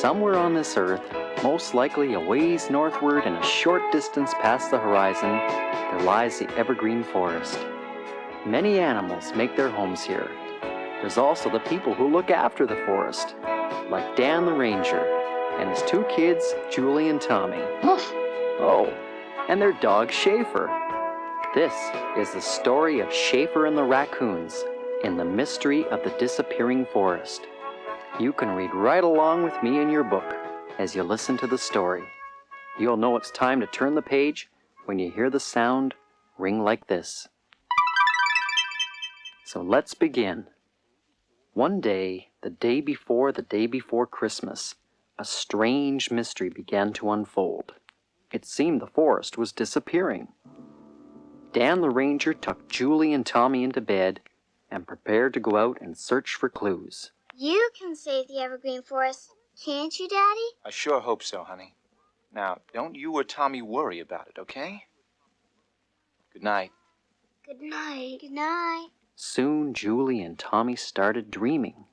Somewhere on this earth, most likely a ways northward and a short distance past the horizon, there lies the Evergreen Forest. Many animals make their homes here. There's also the people who look after the forest, like Dan the Ranger and his two kids, Julie and Tommy. Oh, and their dog Schaeffer. This is the story of Schaeffer and the Raccoons in the mystery of the disappearing forest. You can read right along with me in your book as you listen to the story. You'll know it's time to turn the page when you hear the sound ring like this. So let's begin. One day, the day before Christmas, a strange mystery began to unfold. It seemed the forest was disappearing. Dan the Ranger tucked Julie and Tommy into bed and prepared to go out and search for clues. You can save the Evergreen Forest, can't you, Daddy? I sure hope so, honey. Now, don't you or Tommy worry about it, okay? Good night. Good night. Good night. Soon, Julie and Tommy started dreaming.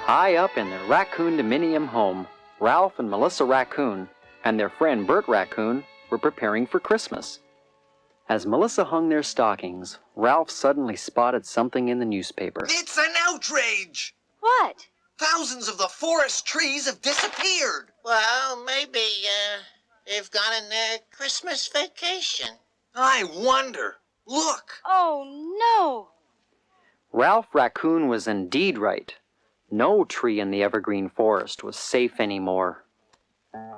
High up in their raccoon dominium home, Ralph and Melissa Raccoon and their friend Bert Raccoon were preparing for Christmas. As Melissa hung their stockings, Ralph suddenly spotted something in the newspaper. It's an outrage! What? Thousands of the forest trees have disappeared. Well, maybe, they've gone on their Christmas vacation. I wonder. Look. Oh, no. Ralph Raccoon was indeed right. No tree in the Evergreen Forest was safe anymore.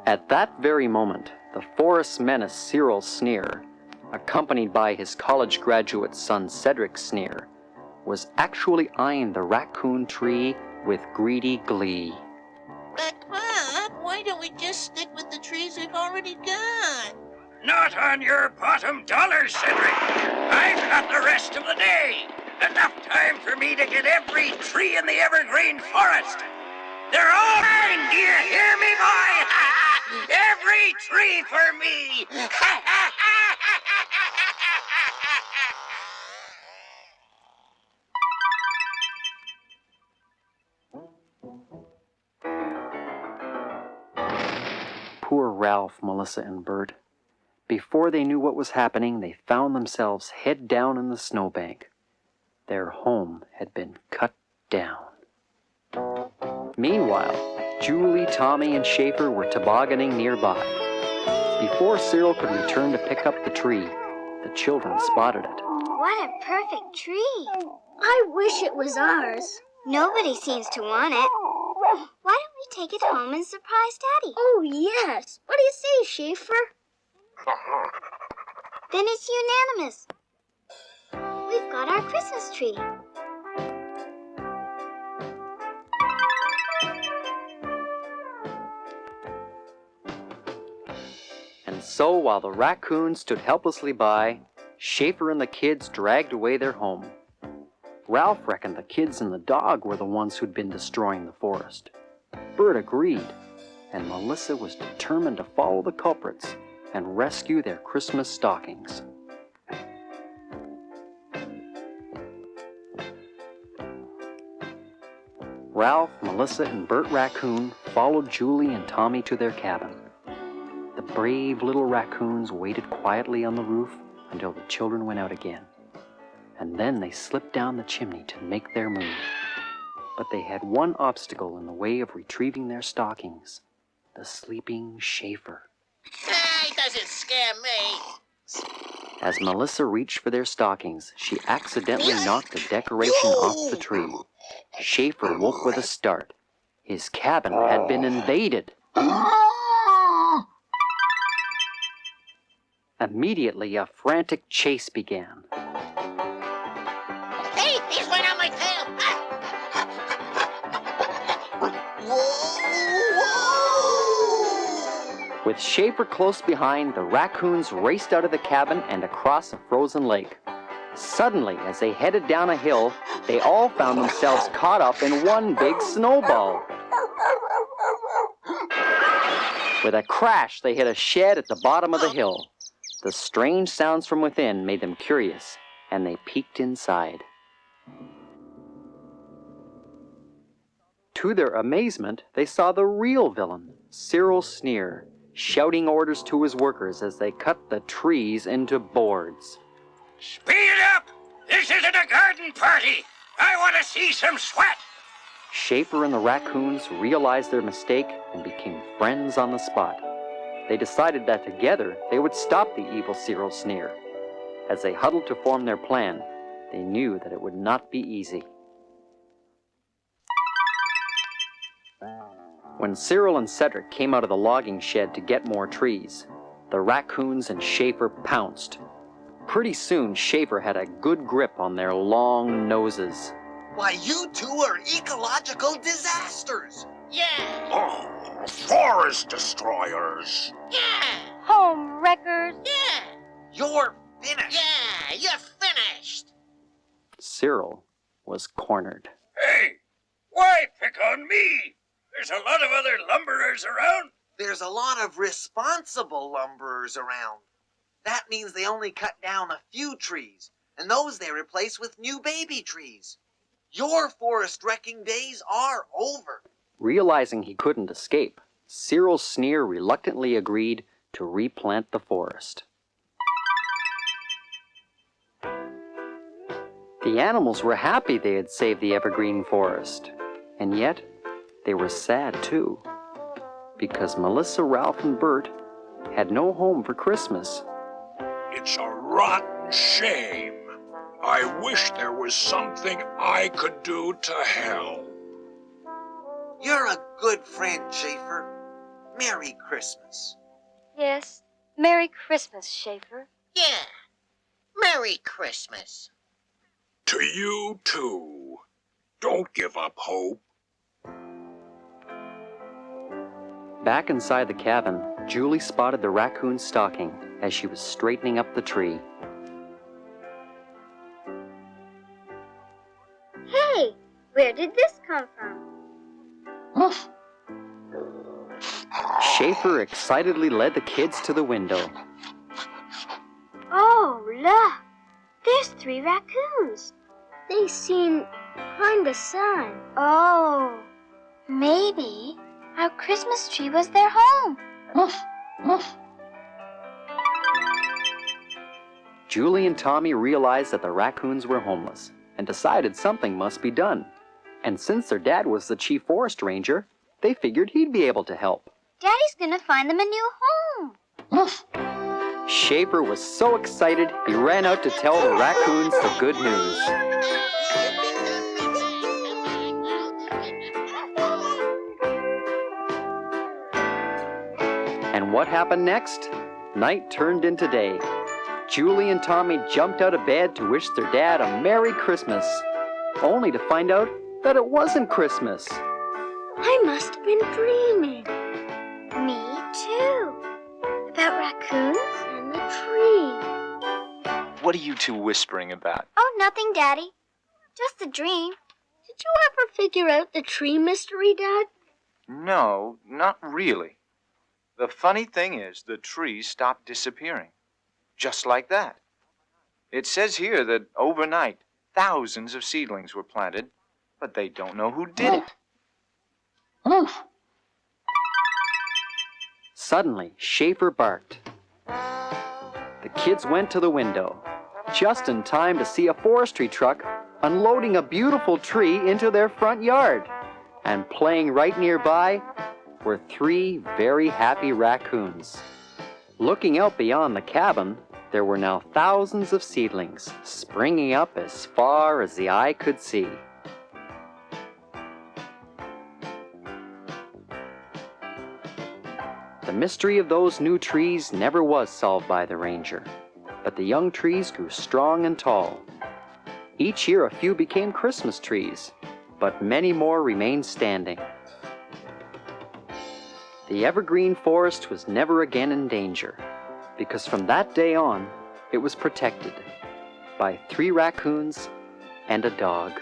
At that very moment, the forest menace Cyril Sneer, accompanied by his college graduate son Cedric Sneer, was actually eyeing the raccoon tree with greedy glee. But, Pop, why don't we just stick with the trees we've already got? Not on your bottom dollar, Cedric. I've got the rest of the day. Enough time for me to get every tree in the Evergreen Forest. They're all mine, do you hear me, boy? Every tree for me. Poor Ralph, Melissa, and Bert. Before they knew what was happening, they found themselves head down in the snowbank. Their home had been cut down. Meanwhile, Julie, Tommy, and Schaeffer were tobogganing nearby. Before Cyril could return to pick up the tree, the children spotted it. What a perfect tree. I wish it was ours. Nobody seems to want it. Why don't we take it home and surprise Daddy? Oh, yes. What do you say, Schaeffer? Then it's unanimous. We've got our Christmas tree. And so while the raccoons stood helplessly by, Schaeffer and the kids dragged away their home. Ralph reckoned the kids and the dog were the ones who'd been destroying the forest. Bert agreed, and Melissa was determined to follow the culprits and rescue their Christmas stockings. Ralph, Melissa, and Bert Raccoon followed Julie and Tommy to their cabin. The brave little raccoons waited quietly on the roof until the children went out again. And then they slipped down the chimney to make their move. But they had one obstacle in the way of retrieving their stockings: the sleeping Schaeffer. He doesn't scare me. As Melissa reached for their stockings, she accidentally knocked a decoration off the tree. Schaeffer woke with a start. His cabin had been invaded. Immediately, a frantic chase began. Hey, he's right on my tail. With Schaeffer close behind, the raccoons raced out of the cabin and across a frozen lake. Suddenly, as they headed down a hill, they all found themselves caught up in one big snowball. With a crash, they hit a shed at the bottom of the hill. The strange sounds from within made them curious, and they peeked inside. To their amazement, they saw the real villain, Cyril Sneer, shouting orders to his workers as they cut the trees into boards. Speed it up! This isn't a garden party! I want to see some sweat! Schaeffer and the raccoons realized their mistake and became friends on the spot. They decided that together they would stop the evil Cyril Sneer. As they huddled to form their plan, they knew that it would not be easy. When Cyril and Cedric came out of the logging shed to get more trees, the raccoons and Schaeffer pounced. Pretty soon, Schaeffer had a good grip on their long noses. Why, you two are ecological disasters. Yeah, Oh, forest destroyers! yeah, Home wreckers. yeah, You're finished. yeah, you're finished. Cyril was cornered. Hey, why pick on me? There's a lot of other lumberers around. There's a lot of responsible lumberers around. That means they only cut down a few trees, and those they replace with new baby trees. Your forest wrecking days are over. Realizing he couldn't escape, Cyril Sneer reluctantly agreed to replant the forest. The animals were happy they had saved the evergreen forest, and yet they were sad too, because Melissa, Ralph, and Bert had no home for Christmas. It's a rotten shame. I wish there was something I could do to help. You're a good friend, Schaeffer. Merry Christmas. Yes. Merry Christmas, Schaeffer. Yeah, Merry Christmas. To you, too. Don't give up hope. Back inside the cabin, Julie spotted the raccoon's stocking as she was straightening up the tree. Hey, where did this come from? Schaeffer excitedly led the kids to the window. Oh, look. There's 3 raccoons. They seem kinda sad. Oh, maybe our Christmas tree was their home. Julie and Tommy realized that the raccoons were homeless and decided something must be done. And since their dad was the chief forest ranger, they figured he'd be able to help. Daddy's gonna find them a new home. Schaeffer was so excited, he ran out to tell the raccoons the good news. And what happened next? Night turned into day. Julie and Tommy jumped out of bed to wish their dad a Merry Christmas, only to find out that it wasn't Christmas. I must have been dreaming. Me too. About raccoons and the tree. What are you two whispering about? Oh, nothing, Daddy. Just a dream. Did you ever figure out the tree mystery, Dad? No, not really. The funny thing is, the trees stopped disappearing. Just like that. It says here that overnight, thousands of seedlings were planted, but they don't know who did it. Suddenly, Schaeffer barked. The kids went to the window, just in time to see a forestry truck unloading a beautiful tree into their front yard. And playing right nearby were 3 very happy raccoons. Looking out beyond the cabin, there were now thousands of seedlings springing up as far as the eye could see. The mystery of those new trees never was solved by the ranger, but the young trees grew strong and tall. Each year a few became Christmas trees, but many more remained standing. The evergreen forest was never again in danger, because from that day on, it was protected by 3 raccoons and a dog.